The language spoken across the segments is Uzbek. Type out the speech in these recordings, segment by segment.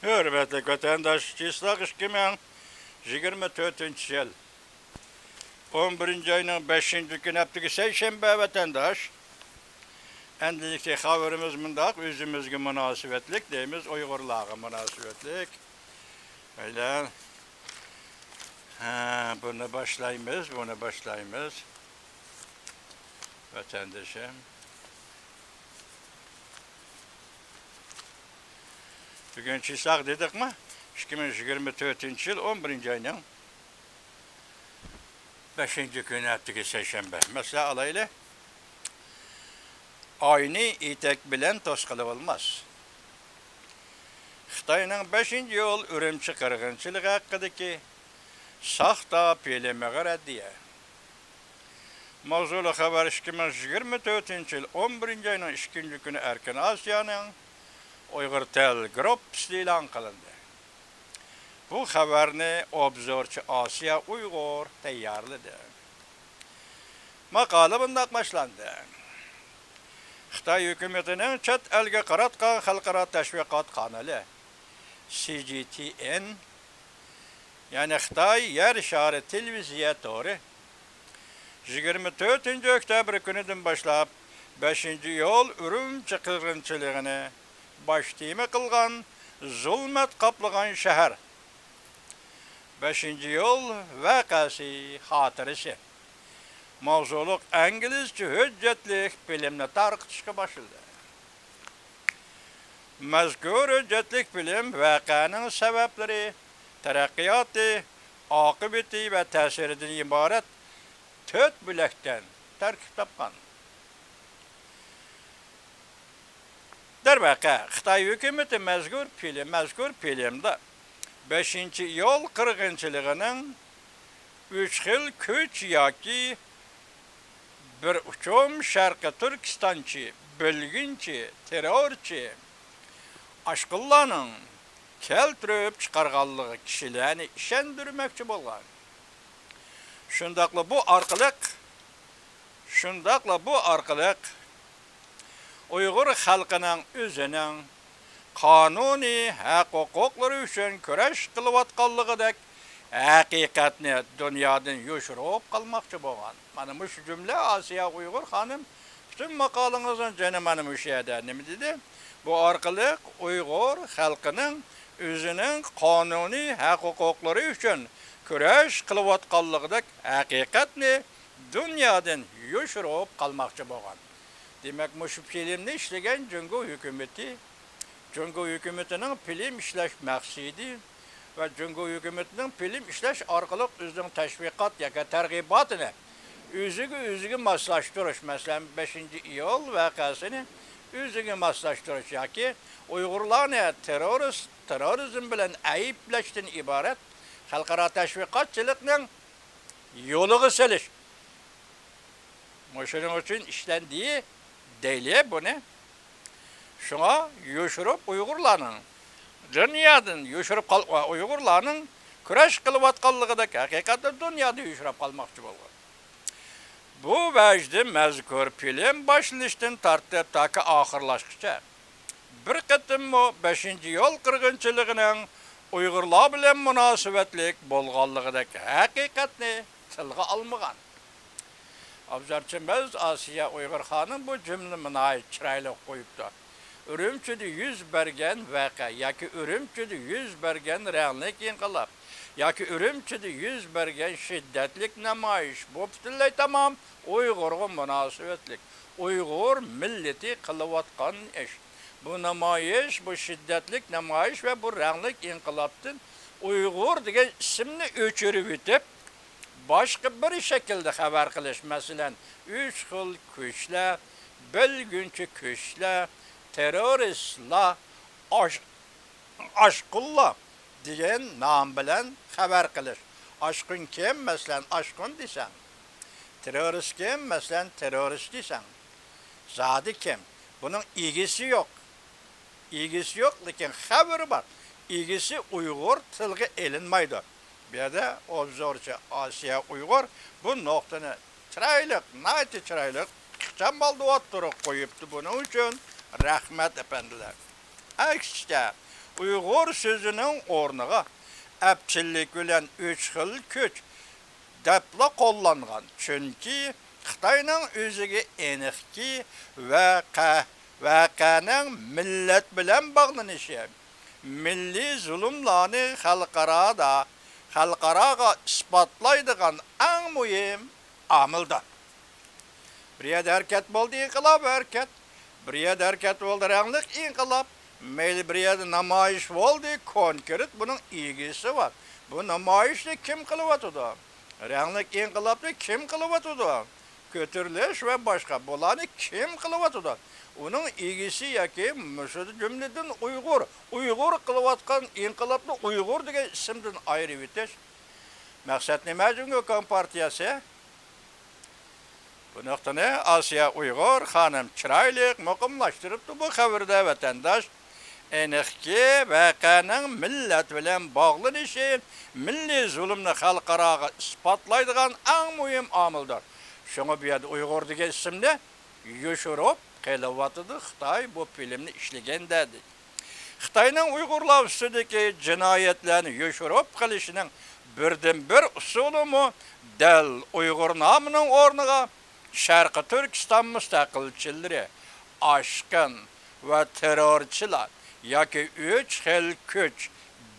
Hürmetli vatandaş, Çislak 2024 yıl 11. ayının 5. günü haftıki Seyşembe vatandaş. Endilikli haberimiz mındak, üzümüzgü münasibetlik deyimiz, Uygurlağı münasibetlik. Öyle. Bunu başlayımız. Vatandaşım. Bugün Çislak dedik mi? 2024 yıl 11. ayının 5. günü haftıki Seyşembe. Mesela alayla aynı itek bilen toskalı olmaz. Xitayning 5. yol Ürümçi qirg'inchiligi haqidagi saxta pelemeğe reddiye. Mavzulu xabar 2024 yıl 11. ayının 2. günü Erkin Asya'nın Uyghur Tel Groups ilan qilindi. Bu xabarni obzorchi Asya Uyghur tayyorladi. Maqola bundoq boshlandi. Xitoy hukumatining chet elga qaratgan xalqaro tashviqot kanali CGTN, yani Xitoy yer shari televiziya tori 24 oktyabr kunidan boshlab 5. yo'l Ürümçi qirg'inchiligini bosh tema qilgan zulmat qoplagan shahar 5. yo'l voqeasi xotirasi mavzuluq İngilizce hüccetlik bilimni tarqitishga başladı. Mazkur hüccetlik bilim voqeaning sabablari, taraqqiyoti, oqibati va ta'siridan iborat 4 bo'lakdan tarkib topgan. Darvaqa Xitoy hukumati mazkur filmda 5. yo'l qirg'inchiligining 3 xil kuch yoki bir uçum Şarkı Türkistançı, bölgünçi, terörçi, aşkıllarının keltirip çıkarganlığı kişilerini işendirmekçi bolgan. Şundakla bu arkalık Uygur halkının özünün kanuni hak-hukukları üçün köreş kılıvatkallığı hakikatni dünyadan yoşurup kalmakçı bolgan. Mana şu cümle Asya Uygur hanım bütün makalanızın canım hanım üşüyede ne dedi? Bu arkalık Uygur halkının özünün kanuni hak-hukukları üçün köreş kılıvatkallığı hakikatni dünyadan yoşurup kalmakçı bolgan. Demek şu filmni işlegen Cungo hükümetinin film işleş maksidi ve Cungo hükümetinin film işleş arkalık özünün teşvikat yaka tergibatını özüge maslaştırış. Mesela 5. yol vakasını özüge maslaştırış. Yaki Uygurlarını terörizm bilen ayıplaştığın ibaret halkara teşvikatçılıkның yolu seliş. Şunun için işlendiği değil bunu. Şuna yoşurup Uygurlarının dünyadan yoşurup Uygurlarının küreş kılıvatkallığı hakikaten dünyada yoşurup kalmakçı bolgan. Bu vecdi mezkur film başlanıştan tartıp taki ahırlaşkıça. Bir kıtım bu 5. yol kırgınçılığının Uygurlar bilen münasibetlik bolganlığıdaki hakikatni tilga almagan. Abzarçımız Asya Uygur hanım bu cümlemine ait çıraylı koyuptu. Ürümçüde yüz bergen vaka, yaki Ürümçüde yüz bergen reanlik inkılap, yaki Ürümçüde yüz bergen şiddetlik namayiş, bu bütünley tamam Uygur'un münasibetlik. Uygur milleti kılıvatkan iş. Bu namayiş, bu şiddetlik namayiş ve bu reanlik inkılaptın Uygur diye isimni öçürüp bitip, başka bir şekilde haber kılış. Mesela 3 xil güçle, bölgünçü güçle, teröristla, aşkılla diyen nam bilen haber kılış. Aşkın kim? Mesela aşkın desen. Terörist kim? Mesela terörist desen. Zadi kim? Bunun ilgisi yok. İlgisi yok, lakin haberi var. İlgisi Uygur tilgi elinmaydı. Bir de obzorchi Asya Uygur bu noktanı çıraylık, çambaldı oturup koyuptu bunun için rahmet efendiler. Aksine Uyghur sözünün ornuğa əpçillik bilen 3 xil köç depla kollanğan. Çünkü Xitayning özüge eniqki vaqanın millet bilen bağlanışı, milli zulümlarını xalqaraga ispatlaydigan en mühim amildir. Bir yerde hareket oldu, inqilab hareket. Bir yerde hareket oldu, rənglik inqilab. Meyli bir yerde namayiş oldu, konkret bunun ilgisi var. Bu namayişi kim kılıvatıdı? Rənglik inqilabı kim kılıvatıdı? Kötürleş ve başka bulanı kim kılıvatıdı? Onun ilgisi yaki müşahede cümleden Uygur. Uygur kılıvatkan inqilablı Uygur diye isimden ayrı biteş. Maksat ne mecun Kompartiyası? Bu noktada Asya Uygur hanım çıraylık muqimlaştırıptı bu xəbərdə vatandaş. Eniqki vaqanın millet bilen bağlanışı, milli zulümni xalqaraga ispatlaydigan en mühim amildir. Şuna bir yerde Uygur diye isimde yoşurup qeylivatıdı Xitay bu filmni işlegen dedi. Xitayning Uygurlar üstündeki cinayetlerini yoşurup qilishinin birden-bir usulü mu del Uygur namının ornuğa Şarkı Türkistan müstakilçileri, aşkın ve terörçiler yaki 3 xil köç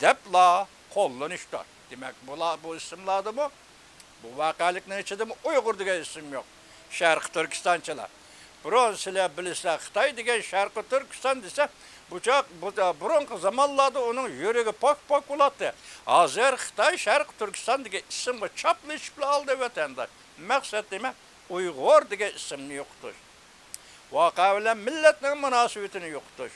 depla kollanışlar. Demek bu isimladı mı? Bu vakalıkның içinde mi? Uygur diye isim yok. Şarkı Türkistançılar. Burun size bilirse Xitay diye Şarkı Türkistan dese burunki zamanlarda onun yüreği pak ulattı. Hazır Xitay Şarkı Türkistan diye isimle çaplı aldı vatandaş. Maksat demek Uygur diye isimni yoktur. Vaka ile milletin münasebetini yoktur.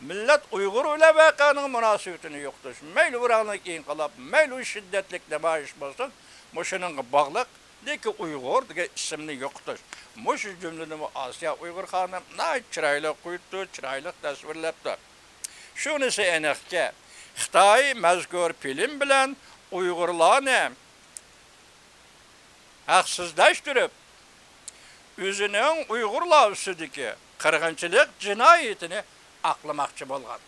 Millet Uygur ile vakanın münasebetini yoktur. Meyli vuranlık inqilab, meyli şiddetlik nemayiş olsun, muşunun bağlık, ki Uygur diye isimni yoktur. Muş cümleni Asya Uygur hanım ne çıraylı kuyuttu, çıraylı tasvirlepti. Şunisi eniqki, Xitay mezkur film bilen Uygurlarını haksızlaştırıp, özünün Uygurlar üstündeki qırğınçılık cinayetini aklamakçı bolğan.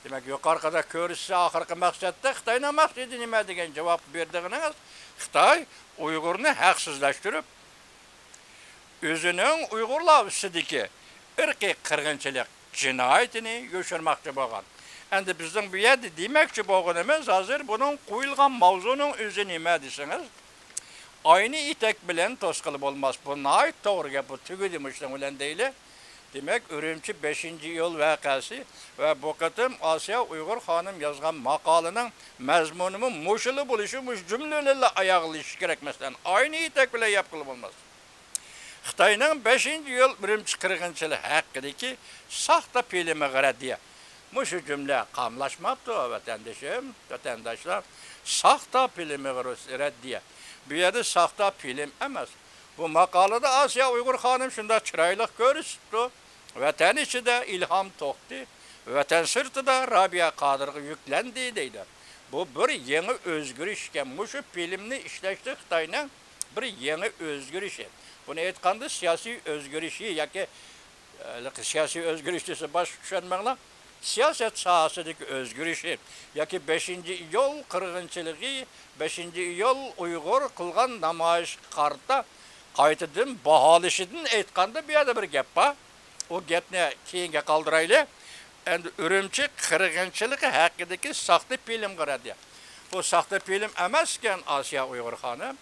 Demek yukarıda körüsü ahırkı maksatda Xitayning maksidi nima degan cevap berdiğiniz, Xitay Uygurni haksızlaştırıp, özünün Uygurlar üstündeki ırkı qırğınçılık cinayetini yoşurmakçı bolğan. Endi bizden bu yerde demekçi bolğanımız hazır bunun qoyulgan mavzunun özü nima desiniz? Aynı itek bilen toskılıp olmaz. Bu nait doğru gap, bu tügüdümüşten ulan değil. Demek Ürümçi 5. yıl vakası ve bu katım Asya Uygur hanım yazgan makalının mezmunumun muşulu buluşu muş cümlelerle ayağılış gerekmezden. Aynı itek bile yapılıp olmaz. Xitayning 5. yıl Ürümçi qırğınçılığı hakkındaki sahta filmi qara Muşu cümle kamlaşmaptı vatandaşlar. Sahta filmi qara diye. Bir yerde sahta film emas. Bu makalada Asya Uygur hanım şunda çıraylık görüştü. Vatan içi de İlham Tohti, vatan sırtı da Rabia Kadır'ı yüklendi deydi. Bu bir yeni özgürüşken, muşu filmni işleşti Xitayning bir yeni özgürüşü. Bunu aytqanda siyasi özgürüşü, yaki siyasi özgürüşü baş düşenmekle, siyaset sahasındaki özgürüşü, yaki 5. yol qırğınçılığı, 5. yol Uygur kılgan namayiş kartta qaytadan bahalışıdan aytqanda bir yerde bir gap var. O gapni keyinga qaldıraylı. Endi Ürümçi qırğınçılığı hakkındaki saxta film qaradı. Bu saxta film emasken Asya Uygur hanım,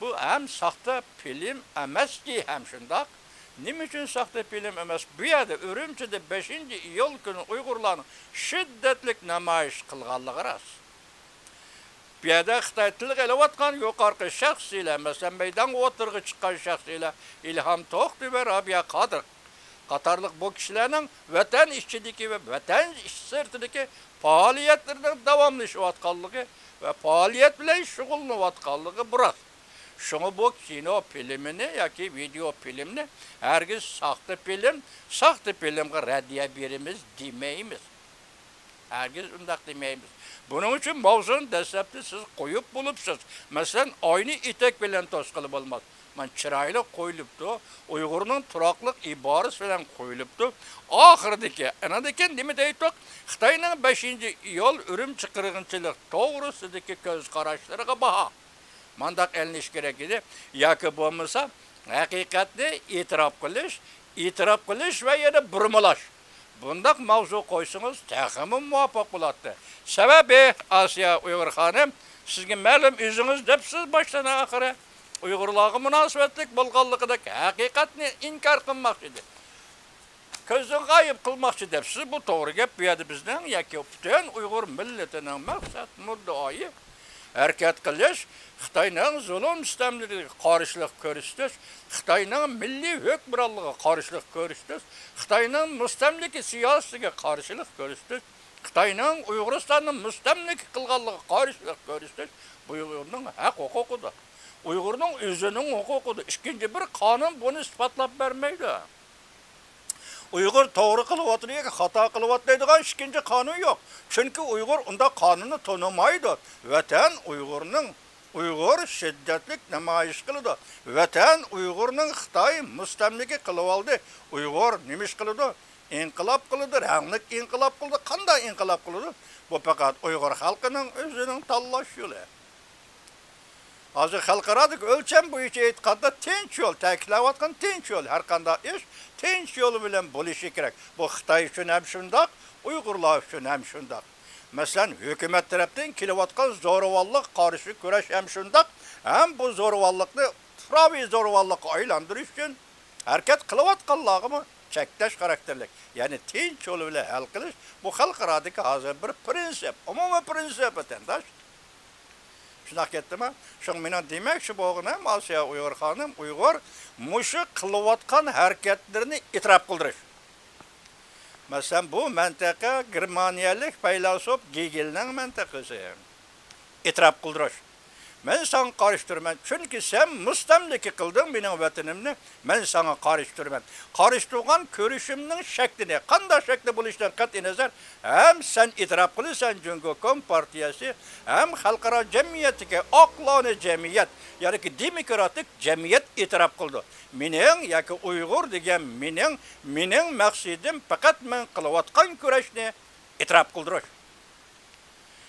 bu hem saxta film emas ki hem şundaq. Nima üçün saxta film emas? Bu yerde Ürümçi'de 5. yıl günü Uygurlarning şiddetlik namayiş qilganligi ras. Bu yerda Xitay tili qelayotgan yuqorqi shaxsiylar, masalan meydan o'tirg'i chiqqan shaxsiylar İlham Tohti ve Rabia Kadir qatorliq bu kishilarning vatan ishchiligi ve vatan sirtidagi faoliyatlarning davomlashayotganligi ve faoliyat bilan shug'ullanayotganligi biroz. Şunu bu kino filmini yoki video filmni hergiz saxta filmga raddiya berimiz demaymiz. Hergiz undaq demaymiz. Bunun için mavzunu dastlabda siz qo'yib bo'libsiz. Masalan, oyni itek bilan to'sqilib bo'lmaz. man chiroyli qo'yilibdi. Uyg'urning turaqliq iborasi bilan qo'yilibdi. Oxiridagi anadagi nima deydik? Xitoyning 5-iyul Urumchi qirg'inchilik to'g'risidagi ko'z qarashlariga baho. Mandaq elinish kerak edi. Yoki bo'lmasa, haqiqatni e'tirof qilish va yana burmalash. Bundaq mavzu qo'ysangiz, taxmin muvaffaq bo'ladi. Sababi Asiya Uyg'ur xonim, sizga ma'lum o'zingiz debsiz boshdan oxiri Uyg'urlarga munosabatlik bo'lganligida haqiqatni inkor qilmoqchi edi. Ko'zdan g'oyib qilmoqchi debsiz. Bu to'g'ri gap. Bu yerda bizning yoki butun Uyg'ur millatining maqsad muddaoyi harakat qilish, Xitoyning zulm sistemlariga qarshilik ko'rsatish, Xitoyning milliy hukmronligiga qarshilik ko'rsatish, Xitoyning mustamlika siyosatiga qarshilik ko'rsatish, Xitoyning Uyg'uristonni mustamlika qilganligiga qarshilik ko'rsatish bu Uyg'urning haq huquqidir. Uyg'urning o'zining huquqidir. Ikkinchi bir qonun buni isbotlab bermaydi. Uyg'ur to'g'ri qilyapti yoki xato qilyapti deydigan ikkinchi qonun yo'q. Chunki Uyg'ur unda qonunni tonimaydi. Vatan Uyg'ur shiddatli namoyish qildi. Vatan Uyg'urning Xitoy mustamlika qilib oldi. Uyg'ur nima ish qildi? İnqilob qildi, ranglik inqilob qildi. Qanday inqilob qildi? Bu faqat Uyg'ur xalqining o'zining tanlash yo'li. Hozir xalqaradagi o'lcham bo'yicha aytganda tinch yo'l, ta'kidlayotgan tinch yo'l, har qanday ish tinch yo'l bilan bo'lishi kerak. Bu Xitoy uchun ham shundoq, Uyg'urlar uchun ham shundoq. Masalan, hukumat tarafdan kelayotgan zo'ravonlik qarshi kurash ham shundoq, ham bu zo'ravonlikni tufroviy zo'ravonlikqa aylantirish uchun harakat qilayotganlarga cheklash xarakterlik. Ya'ni tinch yo'l bilan hal qilish bu xalqaradagi hozir bir prinsip, umumiy prinsip vatandosh. Shunaq ketdimi? Shuning men demoqchi bo'lganim Asiya Uyg'ur xonim, Uyg'ur mushu qilayotgan harakatlarini e'tirof qildirish. Masalan, bu mantaqa Germaniyalik faylasuf Gegelning mantaqasi. E'tirof qildirish. Men sana qarshi turman. Chunki sen mustamlika qilding mening vatanimni, men sana qarshi turman. Qarshi turgan ko'rishimning shaklini, qanday shakli bo'lishidan qat'iy nazar, ham sen e'tirof qilasan Jungo Kompartiyasi, ham xalqaro jamiyatiga oqlona jamiyat, ya'ni demokratik jamiyat e'tirof qildi. Mening yoki Uyg'ur degan mening maqsadim faqat men qilayotgan kurashni e'tirof qildirish.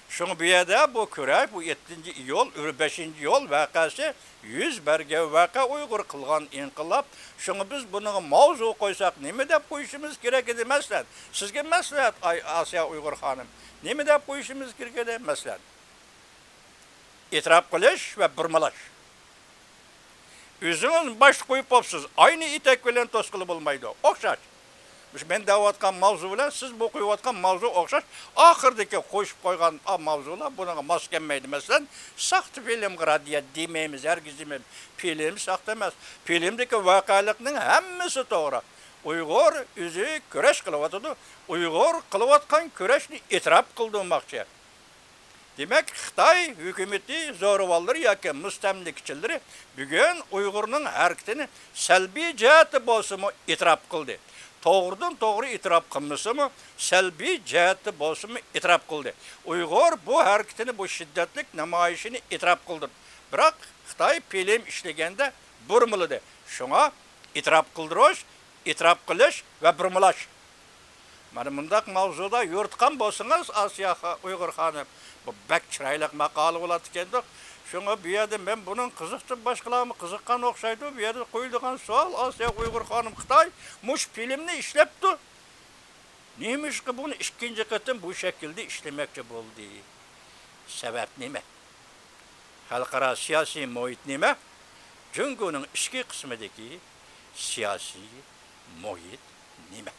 Şunu bir yerde bu kurash, bu 7-iyul, 5-iyul vakası 100 bergen vaka Uygur kılgan inqilab. Şunu biz bunu mavzu koysak nemi dep bu işimiz gerek edi meslen. Sizge meslet Asiya Uygur hanım. Nemi dep bu işimiz gerek edi meslen. İtiraf kılış ve burmalaş. Üzünüz baş koyup opsuz. Aynı itek bilen toskulu bulmaydı. Okşaş. Ben davatkan mavzu bilen siz bu koyuvatkan mavzu okşaş. Ahırdaki koşup koygan mavzular buna mas gelmeydi mesela. Sahtı film gradiya demeyimiz, herkes demeyimiz. Film sahtı emez. Filmdeki vakalıkның hemmesi doğru. Uygur üzü köreş kılıvatıdı. Uygur kılıvatkan köreşni itiraf kıldırmakçı. Demek Xitay hükümeti zoruvalları yoki mustamlikçileri bugün Uygur'un hareketini selbi cihati bolsumu itiraf kıldı. Toğrudan toğru itiraf kılmasımı, selbi cihati bolsumu itiraf kıldı. Uygur bu hareketini, bu şiddetlik namayişini itiraf kıldı. Bırak Xitay film işlegende burmuludu. Şuna itiraf kıldırış, itiraf kılış ve burmulaş. Mana mundaq mavzuda yo'rtgan bo'lsangiz Asiya Uyg'ur xonim, bu bak chiroyli maqola bo'ladi ekan-da. Shunga bu yerda men buning qiziqchi boshqalarni qiziqqan o'xshaydi. Bu yerda qo'yilgan savol Asiya Uyg'ur xonim Xitoy mush filmni ishlabdi. Nemishki buni ikkinchi qatim bu shaklda ishlamoqchi bo'ldi? Sabab nima? Xalqaro siyosiy muhit nima? Jungoning ichki qismidagi siyosiy muhit nima?